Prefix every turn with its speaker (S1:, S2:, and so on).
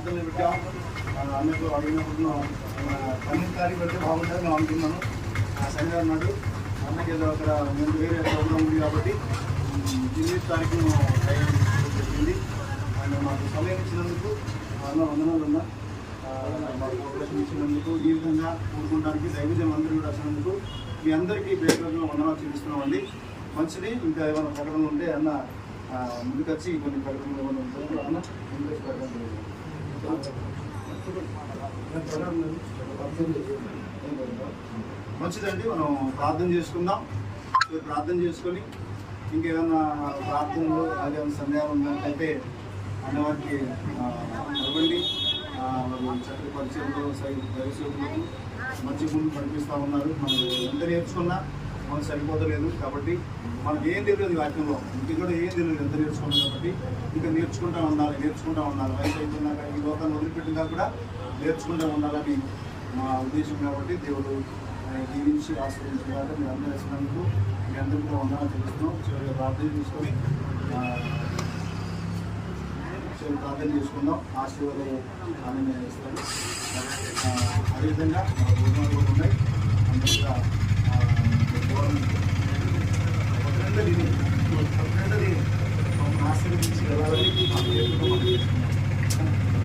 S1: ప్రార్థనలు పెట్టాం. అన్నకు అడిగినప్పుడు 12 తారీఖు పెడితే బాగుంటుంది నేను అనుకున్నాను. శనివారం నాడు అన్నకి ఏదో అక్కడ ముందు వేరే ప్రోగ్రాం ఉంది కాబట్టి 8 తారీఖును టైం జరిగింది. ఆయన మాకు సమయం ఇచ్చినందుకు అన్న వందనాలు ఉన్నా. మాకు అవకాశం ఇచ్చినందుకు ఈ విధంగా కూడుకోవడానికి దైవజనం అందరూ కూడా వచ్చినందుకు మీ అందరికీ పేరు వందనాలు చూపిస్తున్నామండి. మంచిది. ఇంకా ఏమైనా ప్రకటనలు ఉంటే అన్న ముందుకు వచ్చి కొన్ని ప్రకటనలు ఏమైనా ఉంటాయి అన్న మంచిదండి. మనం ప్రార్థన చేసుకుందాం. ప్రార్థన చేసుకొని ఇంకేమైనా ప్రార్థనలు అదేమైనా సందేహాలు ఉన్నట్లయితే అన్నవారికి ఇవ్వండి. చక్కటి పరిచయంలో దైవసేవకులకు మంచి ముందు నడిపిస్తూ ఉన్నారు. మనం ఎంత నేర్చుకున్నా మనకు సరిపోతలేదు కాబట్టి మనకి ఏం తెలియదు వాక్యంలో, ఇంటికి కూడా ఏం తెలియదు ఎంత నేర్చుకున్నాం కాబట్టి ఇంకా నేర్చుకుంటూ ఉండాలి. వయసు అయిపోయినాక ఈ లోకాన్ని వదిలిపెట్టినా కూడా నేర్చుకుంటూ ఉండాలని మా ఉద్దేశం కాబట్టి దేవుడు దీవించి ఆశ్రయించాక మీరు అందరూ వేసినందుకు మీ అందరికీ ఉండాలని తెలుస్తున్నాం. చివరిగా ప్రార్థన చేసుకుందాం. ఆశీర్వాదాలు ఆమె ఇస్తాను. అదేవిధంగా మన భోజనాలు కూడా ఉన్నాయి. అందరూ